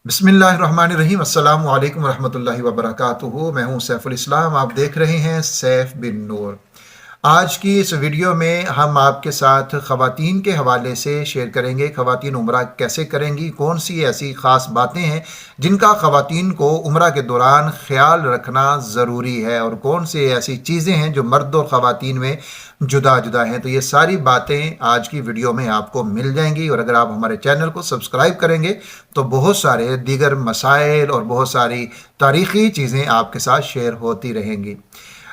बिस्मिल्लाहिर्रहमानिर्रहीम अस्सलामु अलैकुम रहमतुल्लाहि व बरकातुहू। मैं हूं सैफुल इस्लाम, आप देख रहे हैं सैफ बिन नूर। आज की इस वीडियो में हम आपके साथ ख़वातीन के हवाले से शेयर करेंगे। ख़वातीन उम्रा कैसे करेंगी, कौन सी ऐसी ख़ास बातें हैं जिनका ख़वातीन को उम्रा के दौरान ख़्याल रखना ज़रूरी है, और कौन सी ऐसी चीज़ें हैं जो मर्द और ख़वातीन में जुदा जुदा हैं। तो ये सारी बातें आज की वीडियो में आपको मिल जाएंगी, और अगर आप हमारे चैनल को सब्सक्राइब करेंगे तो बहुत सारे दीगर मसाइल और बहुत सारी तारीख़ी चीज़ें आपके साथ शेयर होती रहेंगी।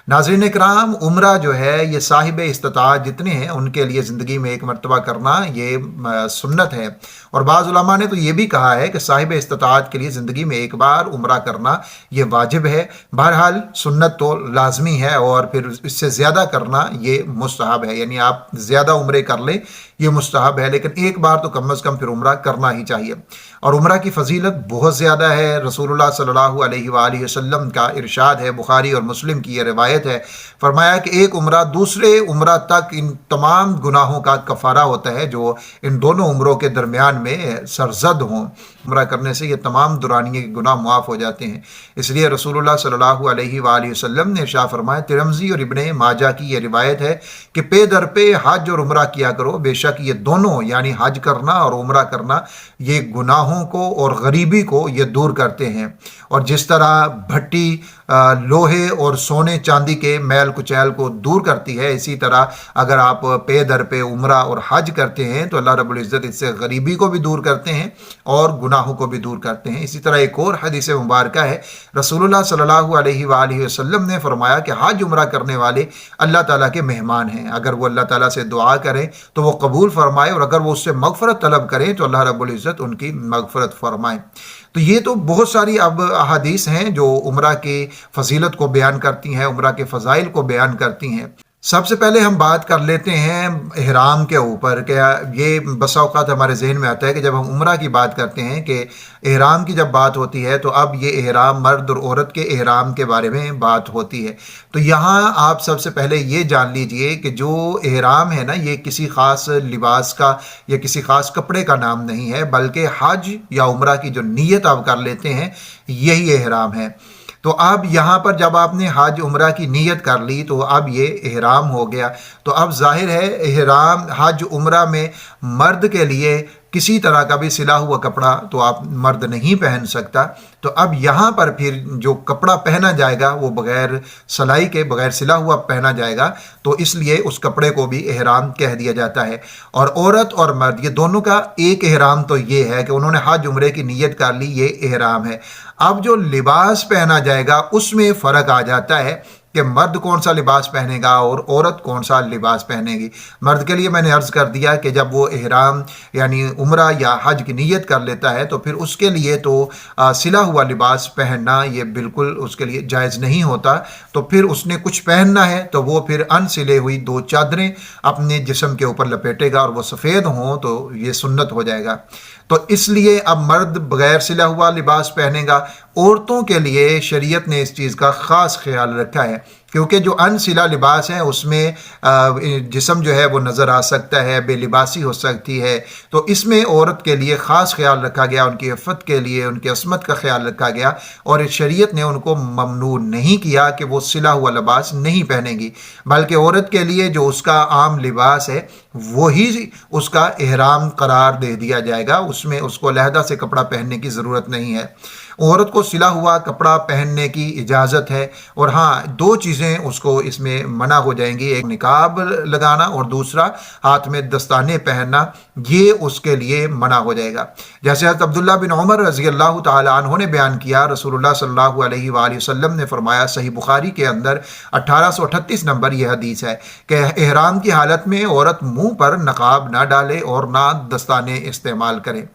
नाज़रीन इकराम, उम्रा जो है ये साहिब इस्तिताअत जितने हैं उनके लिए ज़िंदगी में एक मरतबा करना ये सुन्नत है, और बाज़ उलमा ने तो ये भी कहा है कि साहिब इस्तिताअत के लिए ज़िंदगी में एक बार उम्रा करना ये वाजिब है। बहरहाल सुन्नत तो लाजमी है, और फिर इससे ज़्यादा करना ये मुस्तहब है, यानी आप ज़्यादा उम्रे कर लें ये मुस्तहब है, लेकिन एक बार तो कम अज़ कम फिर उम्रा करना ही चाहिए। और उम्रा की फ़जीलत बहुत ज़्यादा है। रसूलुल्लाह सल्लल्लाहु अलैहि वसल्लम का इरशाद है, बुखारी और मुस्लिम की ये रिवायत है, फरमाया कि एक उम्रा दूसरे उम्रा तक इन तमाम गुनाहों का कफ़ारा होता है जो इन दोनों उम्रों के दरमियान में सरजद हों। उम्रा करने से ये तमाम दुरानिये के गुनाह मुआफ़ हो जाते हैं। इसलिए रसूलुल्लाह सल्लल्लाहु अलैहि वसल्लम ने इरशाद फरमाया, तिरमिज़ी और इब्ने माजा की ये रिवायत है कि पे दर पे हज और उम्रा किया करो, बेशक ये दोनों यानी हज करना और उम्रा करना ये गुनाहों को और गरीबी को ये दूर करते हैं। और जिस तरह भट्टी लोहे और सोने चांदी के मैल कुचैल को दूर करती है, इसी तरह अगर आप पे दर पे उम्रा और हज करते हैं तो अल्लाह रब्बुल इज़्ज़त इससे गरीबी को भी दूर करते हैं और गुनाहों को भी दूर करते हैं। इसी तरह एक और हदीस मुबारक है, रसूलुल्लाह सल्लल्लाहु अलैहि वसल्लम ने फरमाया कि हज उम्रा करने वाले अल्लाह ताला के मेहमान हैं। अगर वो अल्लाह ताला से दुआ करें तो वो कबूल फरमाए, और अगर वो उससे मगफ़रत तलब करें तो अल्लाह रब्बुल इज़्ज़त उनकी मगफ़रत फरमाए। तो ये तो बहुत सारी अब अहादीस हैं जो उम्रा की फ़जीलत को बयान करती हैं, उम्रा के फ़ज़ाइल को बयान करती हैं। सबसे पहले हम बात कर लेते हैं इहराम के ऊपर। क्या ये बसा औक़ात हमारे जहन में आता है कि जब हम उम्रा की बात करते हैं कि इहराम की जब बात होती है तो अब ये इहराम मर्द और औरत के इहराम के बारे में बात होती है। तो यहाँ आप सबसे पहले ये जान लीजिए कि जो इहराम है ना, ये किसी ख़ास लिबास का या किसी ख़ास कपड़े का नाम नहीं है, बल्कि हज या उम्रा की जो नीयत आप कर लेते हैं यही इहराम है। तो अब यहाँ पर जब आपने हज उम्रा की नीयत कर ली तो अब ये इहराम हो गया। तो अब जाहिर है इहराम हज उम्रा में मर्द के लिए किसी तरह का भी सिला हुआ कपड़ा तो आप मर्द नहीं पहन सकता। तो अब यहाँ पर फिर जो कपड़ा पहना जाएगा वो बग़ैर सिलाई के, बग़ैर सिला हुआ पहना जाएगा, तो इसलिए उस कपड़े को भी इहराम कह दिया जाता है। और औरत और मर्द ये दोनों का एक इहराम तो ये है कि उन्होंने हज उम्रे की नीयत कर ली, ये इहराम है। अब जो लिबास पहना जाएगा उसमें फ़र्क आ जाता है कि मर्द कौन सा लिबास पहनेगा और औरत कौन सा लिबास पहनेगी। मर्द के लिए मैंने अर्ज़ कर दिया कि जब वो इहराम यानी उम्रा या हज की नीयत कर लेता है तो फिर उसके लिए तो सिला हुआ लिबास पहनना ये बिल्कुल उसके लिए जायज़ नहीं होता। तो फिर उसने कुछ पहनना है तो वो फिर अनसिले हुई दो चादरें अपने जिस्म के ऊपर लपेटेगा, और वो सफ़ेद हों तो ये सुन्नत हो जाएगा। तो इसलिए अब मर्द बग़ैर सिला हुआ लिबास पहनेगा। औरतों के लिए शरीयत ने इस चीज़ का ख़ास ख्याल रखा है, क्योंकि जो अनसिला लिबास है उसमें जिस्म जो है वो नज़र आ सकता है, बेलिबासी हो सकती है। तो इसमें औरत के लिए ख़ास ख्याल रखा गया, उनकी इफ़्फ़त के लिए, उनकी अस्मत का ख्याल रखा गया, और शरीयत ने उनको ममनू नहीं किया कि वो सिला हुआ लिबास नहीं पहनेगी, बल्कि औरत के लिए जो उसका आम लिबास है वही उसका इहराम करार दे दिया जाएगा, उसमें उसको अलहदा से कपड़ा पहनने की ज़रूरत नहीं है। औरत को सिला हुआ कपड़ा पहनने की इजाज़त है, और हाँ, दो चीज़ें उसको इसमें मना हो जाएंगी, एक निकाब लगाना और दूसरा हाथ में दस्ताने पहनना, ये उसके लिए मना हो जाएगा। जैसे हज़रत अब्दुल्लाह बिन उमर रज़ी अल्लाह ताला अन्हु ने बयान किया, रसूलुल्लाह सल्लल्लाहु अलैहि वसल्लम ने फरमाया, सही बुखारी के अंदर 1838 नंबर यह हदीस है कि इहराम की हालत में औरत मुँह पर नकाब ना डाले और ना दस्ताने इस्तेमाल करें।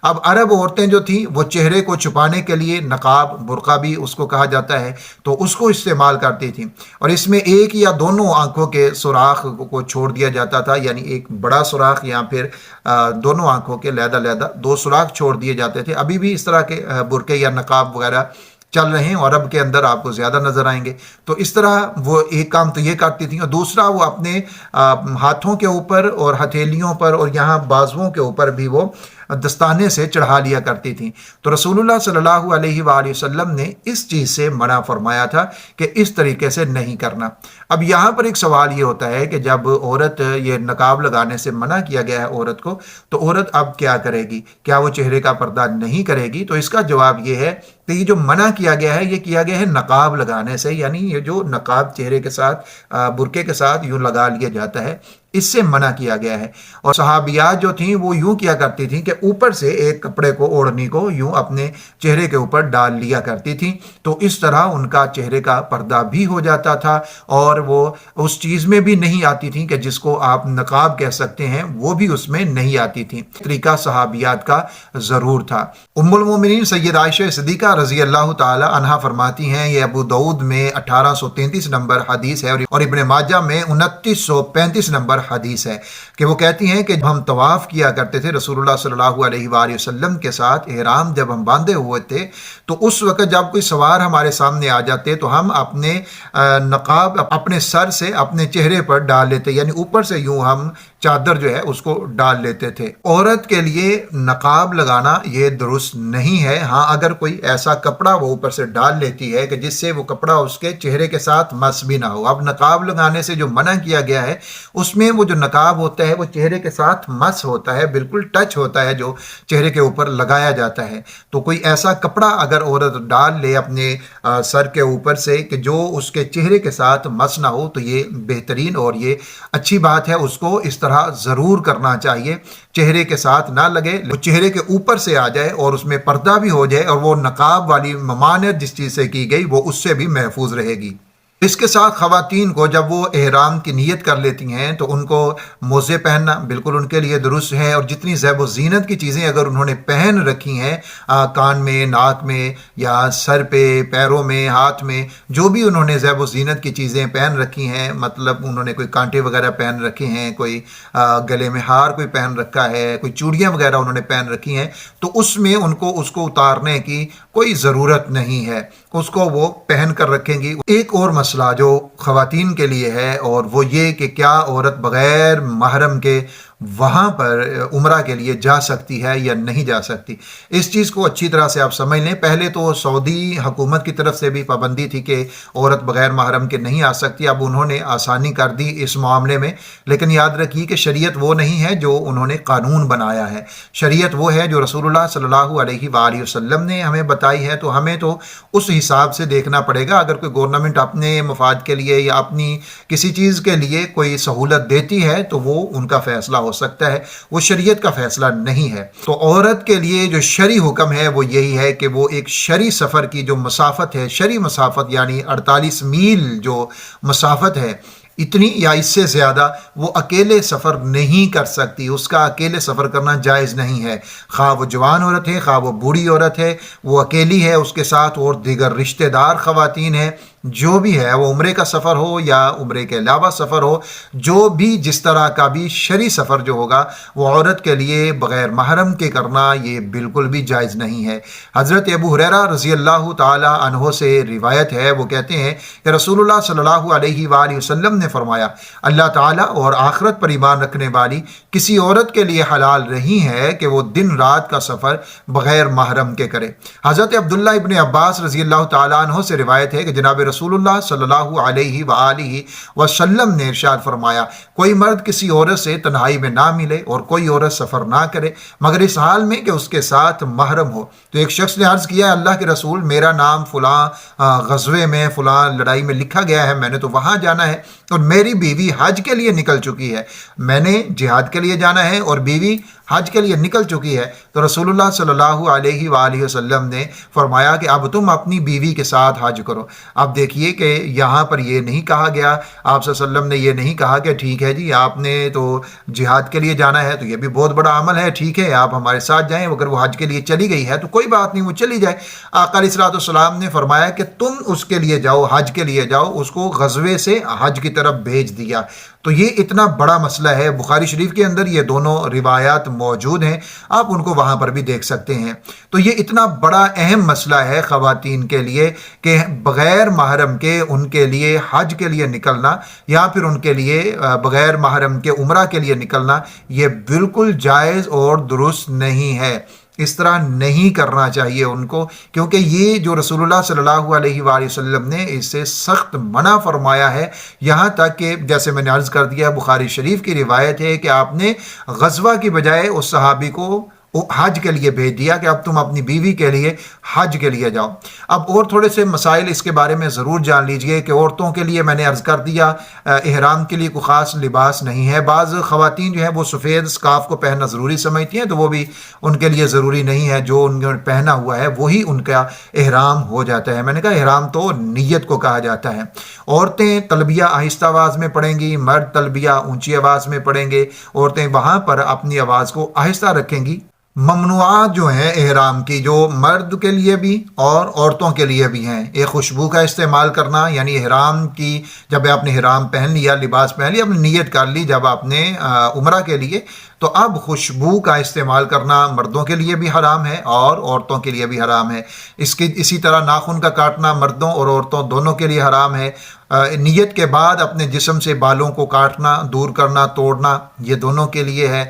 अब अरब औरतें जो थीं वो चेहरे को छुपाने के लिए नकाब, बुर्का भी उसको कहा जाता है, तो उसको इस्तेमाल करती थीं, और इसमें एक या दोनों आंखों के सुराख को छोड़ दिया जाता था, यानी एक बड़ा सुराख या फिर दोनों आंखों के लहदा दो सुराख छोड़ दिए जाते थे। अभी भी इस तरह के बुर्के या नकाब वगैरह चल रहे हैं, और अरब के अंदर आपको ज़्यादा नज़र आएंगे। तो इस तरह वो एक काम तो ये करती थी, और दूसरा वो अपने हाथों के ऊपर और हथेलियों पर और यहाँ बाजुओं के ऊपर भी वो दस्ताने से चढ़ा लिया करती थीं। तो रसूलुल्लाह सल्लल्लाहु अलैहि वसल्लम ने इस चीज़ से मना फरमाया था कि इस तरीके से नहीं करना। अब यहाँ पर एक सवाल ये होता है कि जब औरत ये नकाब लगाने से मना किया गया है औरत को, तो औरत अब क्या करेगी? क्या वो चेहरे का पर्दा नहीं करेगी? तो इसका जवाब ये है कि ये जो मना किया गया है ये किया गया है नकाब लगाने से, यानी ये जो नकाब चेहरे के साथ बुरके के साथ यूँ लगा लिया जाता है, इससे मना किया गया है। और सहाबियात जो थीं वो यूं किया करती थीं कि ऊपर से एक कपड़े को, ओढ़नी को यूं अपने चेहरे के ऊपर डाल लिया करती थीं, तो इस तरह उनका चेहरे का पर्दा भी हो जाता था और वो उस चीज़ में भी नहीं आती थी कि जिसको आप नकाब कह सकते हैं, वो भी उसमें नहीं आती थी। तरीका सहाबियात का ज़रूर था। उम्मुल मोमिनीन सैयद आयशा सिद्दीक़ा रज़ी अल्लाह ताला अन्हा फरमाती हैं, ये अबू दाऊद में 1833 नंबर हदीस है और इब्न माजा में 2935 नंबर हदीस है कि वो कहती हैं कि हम तवाफ़ किया करते थे रसूलुल्लाह सल्लल्लाहु अलैहि वसल्लम के साथ, एहराम जब हम बांधे हुए थे, तो उस वक्त जब कोई सवार हमारे सामने आ जाते तो हम अपने नकाब अपने सर से अपने चेहरे पर डाल लेते, यानी ऊपर से यूं हम चादर जो है उसको डाल लेते थे। औरत के लिए नकाब लगाना ये दुरुस्त नहीं है। हाँ, अगर कोई ऐसा कपड़ा वो ऊपर से डाल लेती है कि जिससे वो कपड़ा उसके चेहरे के साथ मस भी ना हो। अब नकाब लगाने से जो मना किया गया है उसमें वो जो नकाब होता है वो चेहरे के साथ मस होता है, बिल्कुल टच होता है जो चेहरे के ऊपर लगाया जाता है। तो कोई ऐसा कपड़ा अगर औरत डाल ले अपने सर के ऊपर से कि जो उसके चेहरे के साथ मस ना हो, तो ये बेहतरीन और ये अच्छी बात है। उसको इस तरह ज़रूर करना चाहिए, चेहरे के साथ ना लगे, वो चेहरे के ऊपर से आ जाए और उसमें पर्दा भी हो जाए और वो नकाब वाली ममानियत जिस चीज़ से की गई वो उससे भी महफूज रहेगी। इसके साथ ख़वातीन को जब वो एहराम की नीयत कर लेती हैं तो उनको मोज़े पहनना बिल्कुल उनके लिए दुरुस्त है। और जितनी ज़ैब व ज़ीनत की चीज़ें अगर उन्होंने पहन रखी हैं, कान में, नाक में या सर पे, पैरों में, हाथ में, जो भी उन्होंने ज़ैब व ज़ीनत की चीज़ें पहन रखी हैं, मतलब उन्होंने कोई कांटे वगैरह पहन रखे हैं, कोई गले में हार कोई पहन रखा है, कोई चूड़ियाँ वगैरह उन्होंने पहन रखी हैं, तो उसमें उनको उसको उतारने की कोई ज़रूरत नहीं है, उसको वो पहन कर रखेंगी। एक और मसला जो ख़वातीन के लिए है और वो ये कि क्या औरत बग़ैर महरम के वहाँ पर उम्रा के लिए जा सकती है या नहीं जा सकती। इस चीज़ को अच्छी तरह से आप समझ लें। पहले तो सऊदी हुकूमत की तरफ से भी पाबंदी थी कि औरत बग़ैर महरम के नहीं आ सकती, अब उन्होंने आसानी कर दी इस मामले में। लेकिन याद रखिए कि शरीयत वो नहीं है जो उन्होंने कानून बनाया है, शरीयत वो है जो रसूलुल्लाह सल्लल्लाहु अलैहि वसल्लम ने हमें बताई है। तो हमें तो उस हिसाब से देखना पड़ेगा। अगर कोई गवर्नमेंट अपने मफाद के लिए या अपनी किसी चीज़ के लिए कोई सहूलत देती है तो वो उनका फ़ैसला हो सकता है, वो शरीयत का फ़ैसला नहीं है। तो औरत के लिए जो शरई हुक्म है वो यही है कि वो एक शरई सफ़र की जो मसाफत है, शरई मसाफत यानी 48 मील जो मसाफत है, इतनी या इससे ज़्यादा वो अकेले सफ़र नहीं कर सकती, उसका अकेले सफ़र करना जायज़ नहीं है। खा वो जवान औरत है, खा वो बूढ़ी औरत है, वो अकेली है, उसके साथ और दीगर रिश्तेदार ख़वातीन हैं, जो भी है, वो उम्रे का सफ़र हो या उम्रे के अलावा सफ़र हो, जो भी जिस तरह का भी शरई सफ़र जो होगा वो औरत के लिए बग़ैर महरम के करना ये बिल्कुल भी जायज़ नहीं है। हज़रत अबू हुरैरा रज़ी अल्लाह ताला अन्हो से रिवायत है, वो कहते हैं कि रसूलुल्लाह सल्लल्लाहु अलैहि वसल्लम ने फरमाया, अल्लाह ताला और आखिरत पर ईमान रखने वाली किसी औरत के लिए हलाल नहीं है कि वो दिन रात का सफ़र बग़ैर महरम के करे। हज़रत अब्दुल्ला इब्न अब्बास रज़ी अल्लाह ताला अन्हो से रिवायत है कि जनाब रसूलुल्लाह सल्लल्लाहु अलैहि वसल्लम ने इरशाद फरमाया, कोई मर्द किसी औरत से तन्हाई में ना मिले और कोई औरत सफ़र ना करे मगर इस हाल में कि उसके साथ महरम हो। तो एक शख्स ने अर्ज़ किया, अल्लाह के रसूल, मेरा नाम फ़लाँ ग़ज़वे में, फ़लाँ लड़ाई में लिखा गया है, मैंने तो वहाँ जाना है और मेरी बीवी हज के लिए निकल चुकी है। मैंने जिहाद के लिए जाना है और बीवी हज के लिए निकल चुकी है। तो रसूलुल्लाह सल्लल्लाहु अलैहि वसल्लम ने फरमाया कि अब तुम अपनी बीवी के साथ हज करो। अब देखिए कि यहाँ पर ये नहीं कहा गया, आप सल्लल्लाहु ने ये नहीं कहा कि ठीक है जी आपने तो जिहाद के लिए जाना है तो ये भी बहुत बड़ा अमल है, ठीक है आप हमारे साथ जाएं, अगर वो हज के लिए चली गई है तो कोई बात नहीं, वो चली जाए। आका अलैहिस्सलाम ने फरमाया कि तुम उसके लिए जाओ, हज के लिए जाओ, उसको ग़ज़वे से हज की तरफ भेज दिया। تو یہ اتنا بڑا مسئلہ ہے، بخاری شریف کے اندر یہ دونوں روایات موجود ہیں، آپ ان کو وہاں پر بھی دیکھ سکتے ہیں۔ تو یہ اتنا بڑا اہم مسئلہ ہے خواتین کے لیے کہ بغیر محرم کے ان کے لیے حج کے لیے نکلنا یا پھر ان کے لیے بغیر محرم کے عمرہ کے لیے نکلنا یہ بالکل جائز اور درست نہیں ہے۔ اس طرح نہیں کرنا چاہیے ان کو، کیونکہ یہ جو رسول اللہ صلی اللہ علیہ وآلہ وسلم نے اس سے سخت منع فرمایا ہے، یہاں تک کہ جیسے میں نے عرض کر دیا بخاری شریف کی روایت ہے کہ آپ نے غزوہ کی بجائے اس صحابی کو حج کے لیے بھیج دیا کہ اب تم اپنی بیوی کے لیے حج کے لیے جاؤ۔ اب اور تھوڑے سے مسائل اس کے بارے میں ضرور جان لیجئے کہ عورتوں کے لیے میں نے عرض کر دیا احرام کے لیے کوئی خاص لباس نہیں ہے۔ بعض خواتین جو ہے وہ سفید اسکارف کو پہننا ضروری سمجھتی ہیں، تو وہ بھی ان کے لیے ضروری نہیں ہے، جو ان نے پہنا ہوا ہے وہی ان کا احرام ہو جاتا ہے۔ میں نے کہا احرام تو نیت کو کہا جاتا ہے۔ عورتیں تلبیہ آہستہ آواز میں پڑھیں گی، مرد تلبیہ اونچی آواز میں پڑھیں گے، عورتیں وہاں پر اپنی آواز کو آہستہ رکھیں گی۔ ممنوعات جو ہیں احرام کی، جو مرد کے لیے بھی اور عورتوں کے لیے بھی ہیں، ایک خوشبو کا استعمال کرنا، یعنی احرام کی جب آپ نے احرام پہن لیا، لباس پہن لیا، آپ نے نیت کر لی جب آپ نے عمرہ کے لیے، تو اب خوشبو کا استعمال کرنا مردوں کے لیے بھی حرام ہے اور عورتوں کے لیے بھی حرام ہے۔ اسی طرح ناخن کا کاٹنا مردوں اور عورتوں دونوں کے لیے حرام ہے۔ نیت کے بعد اپنے جسم سے بالوں کو کاٹنا، دور کرنا، توڑنا، یہ دونوں کے لیے ہے۔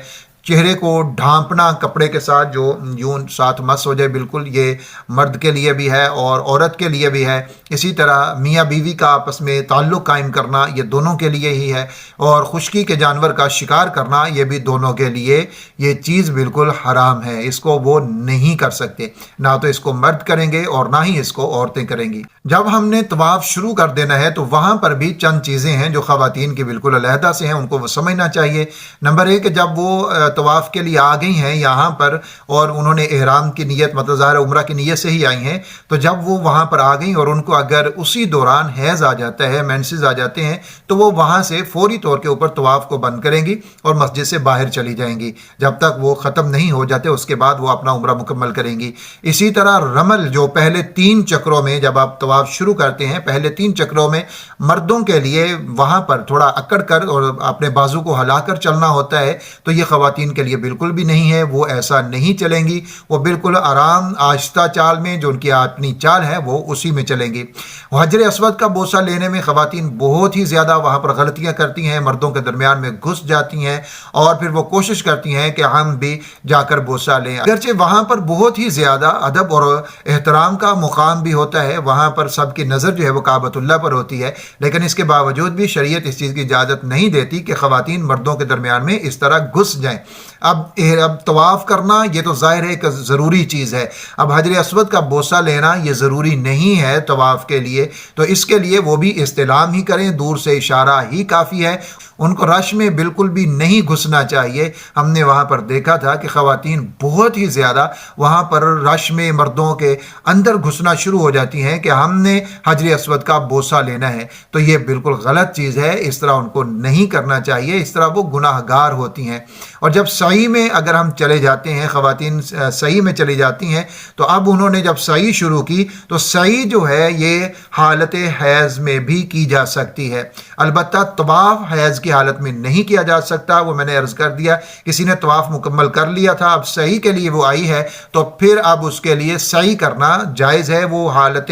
چہرے کو ڈھانپنا کپڑے کے ساتھ جو یوں ساتھ مس ہو جائے بالکل، یہ مرد کے لیے بھی ہے اور عورت کے لیے بھی ہے۔ اسی طرح میاں بیوی کا آپس میں تعلق قائم کرنا یہ دونوں کے لیے ہی ہے، اور خشکی کے جانور کا شکار کرنا یہ بھی دونوں کے لیے یہ چیز بالکل حرام ہے، اس کو وہ نہیں کر سکتے، نہ تو اس کو مرد کریں گے اور نہ ہی اس کو عورتیں کریں گی۔ جب ہم نے طواف شروع کر دینا ہے تو وہاں پر بھی چند چیزیں ہیں جو خواتین کی بالکل علیحدہ سے ہیں، ان کو وہ سمجھنا چاہیے۔ نمبر ایک کہ جب وہ طواف کے لیے آ گئی ہیں یہاں پر اور انہوں نے احرام کی نیت مطلب ظاہر عمرہ کی نیت سے ہی آئی ہیں، تو جب وہ وہاں پر آ گئیں اور ان کو اگر اسی دوران حیض آ جاتا ہے، مینسز آ جاتے ہیں، تو وہ وہاں سے فوری طور کے اوپر طواف کو بند کریں گی اور مسجد سے باہر چلی جائیں گی جب تک وہ ختم نہیں ہو جاتے، اس کے بعد وہ اپنا عمرہ مکمل کریں گی۔ اسی طرح رمل جو پہلے 3 چکروں میں جب آپ طواف شروع کرتے ہیں، پہلے 3 چکروں میں مردوں کے لیے وہاں پر تھوڑا اکڑ کر اور اپنے بازو کو ہلا کر چلنا ہوتا ہے، تو یہ خواتین کے لیے بالکل بھی نہیں ہے، وہ ایسا نہیں چلیں گی، وہ بالکل آرام آہستہ چال میں جو ان کی اپنی چال ہے وہ اسی میں چلیں گی۔ حجر اسود کا بوسہ لینے میں خواتین بہت ہی زیادہ وہاں پر غلطیاں کرتی ہیں، مردوں کے درمیان میں گھس جاتی ہیں اور پھر وہ کوشش کرتی ہیں کہ ہم بھی جا کر بوسہ لیں، اگرچہ وہاں پر بہت ہی زیادہ ادب اور احترام کا مقام بھی ہوتا ہے، وہاں پر سب کی نظر جو ہے وہ کعبۃ اللہ پر ہوتی ہے، لیکن اس کے باوجود بھی شریعت اس چیز کی اجازت نہیں دیتی کہ خواتین مردوں کے درمیان میں اس طرح گھس جائیں۔ اب طواف کرنا یہ تو ظاہر ہے کہ ضروری چیز ہے، اب حجر اسود کا بوسہ لینا یہ ضروری نہیں ہے طواف کے لیے، تو اس کے لیے وہ بھی استلام ہی کریں، دور سے اشارہ ہی کافی ہے، ان کو رش میں بالکل بھی نہیں گھسنا چاہیے۔ ہم نے وہاں پر دیکھا تھا کہ خواتین بہت ہی زیادہ وہاں پر رش میں مردوں کے اندر گھسنا شروع ہو جاتی ہیں کہ ہم نے حجر اسود کا بوسہ لینا ہے، تو یہ بالکل غلط چیز ہے، اس طرح ان کو نہیں کرنا چاہیے، اس طرح وہ گناہ گار ہوتی ہیں۔ اور جب سعی میں اگر ہم چلے جاتے ہیں، خواتین سعی میں چلی جاتی ہیں، تو اب انہوں نے جب سعی شروع کی تو سعی جو ہے یہ حالت حیض میں بھی کی جا سکتی ہے، البتہ طواف حیض کی حالت میں نہیں کیا جا سکتا، وہ میں نے عرض کر دیا، کسی نے طواف مکمل کر لیا تھا، اب سعی کے لیے وہ آئی ہے تو پھر اب اس کے لیے سعی کرنا جائز ہے، وہ حالت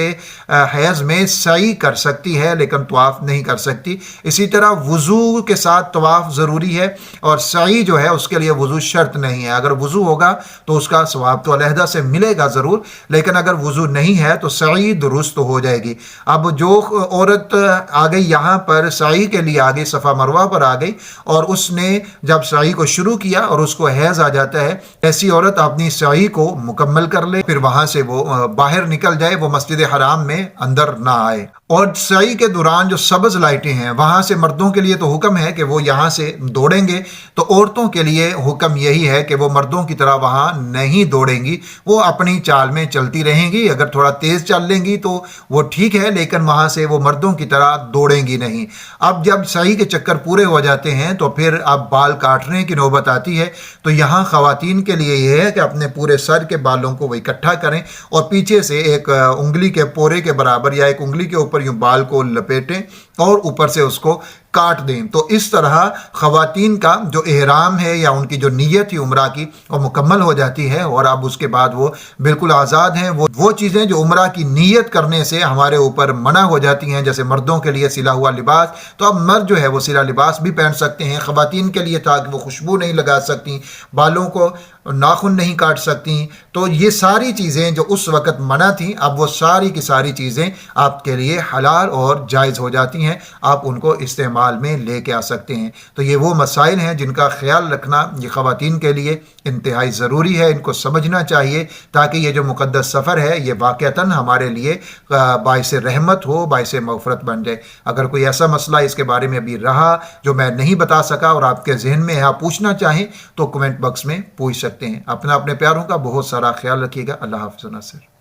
حیض میں سعی کر سکتی ہے لیکن طواف نہیں کر سکتی۔ اسی طرح وضو کے ساتھ طواف ضروری ہے اور سعی جو ہے اس کے لیے وضو شرط نہیں ہے، اگر وضو ہوگا تو اس کا ثواب تو علیحدہ سے ملے گا ضرور، لیکن اگر وضو نہیں ہے تو سعی درست ہو جائے گی۔ اب جو عورت آ گئی یہاں پر سعی کے لیے آ گئی، صفا مروہ پر آ گئی اور اس نے جب سعی کو شروع کیا اور اس کو حیض آ جاتا ہے، ایسی عورت اپنی سعی کو مکمل کر لے، پھر وہاں سے وہ باہر نکل جائے، وہ مسجد حرام میں اندر نہ آئے۔ اور سعی کے دوران جو سبز لائٹیں ہیں وہاں سے مردوں کے لیے تو حکم ہے کہ وہ یہاں سے دوڑیں گے، تو عورتوں کے لیے حکم یہی ہے کہ وہ مردوں کی طرح وہاں نہیں دوڑیں گی، وہ اپنی چال میں چلتی رہیں گی، اگر تھوڑا تیز چل لیں گی تو وہ ٹھیک ہے، لیکن وہاں سے وہ مردوں کی طرح دوڑیں گی نہیں۔ اب جب سعی کے چکر پورے ہو جاتے ہیں تو پھر اب بال کاٹنے کی نوبت آتی ہے، تو یہاں خواتین کے لیے یہ ہے کہ اپنے پورے سر کے بالوں کو وہ اکٹھا کریں اور پیچھے سے ایک انگلی کے پورے کے برابر یا ایک انگلی کے اوپر یوں بال کو لپیٹیں اور اوپر سے اس کو کاٹ دیں۔ تو اس طرح خواتین کا جو احرام ہے یا ان کی جو نیت تھی عمرہ کی وہ مکمل ہو جاتی ہے، اور اب اس کے بعد وہ بالکل آزاد ہیں۔ وہ چیزیں جو عمرہ کی نیت کرنے سے ہمارے اوپر منع ہو جاتی ہیں، جیسے مردوں کے لیے سلا ہوا لباس، تو اب مرد جو ہے وہ سلا لباس بھی پہن سکتے ہیں۔ خواتین کے لیے تھا کہ وہ خوشبو نہیں لگا سکتی، بالوں کو ناخن نہیں کاٹ سکتی، تو یہ ساری چیزیں جو اس وقت منع تھیں اب وہ ساری کی ساری چیزیں آپ کے لیے حلال اور جائز ہو جاتی ہیں، آپ ان کو استعمال میں لے کے آ سکتے ہیں۔ تو یہ وہ مسائل ہیں جن کا خیال رکھنا یہ خواتین کے لیے انتہائی ضروری ہے، ان کو سمجھنا چاہیے تاکہ یہ جو مقدس سفر ہے یہ واقعتاً ہمارے لیے باعث رحمت ہو، باعث مغفرت بن جائے۔ اگر کوئی ایسا مسئلہ اس کے بارے میں ابھی رہا جو میں نہیں بتا سکا اور آپ کے ذہن میں ہے، آپ پوچھنا چاہیں تو کمنٹ باکس میں پوچھ سکتے ہیں۔ اپنے پیاروں کا بہت سارا خیال رکھیے گا۔ اللہ حافظ و ناصر۔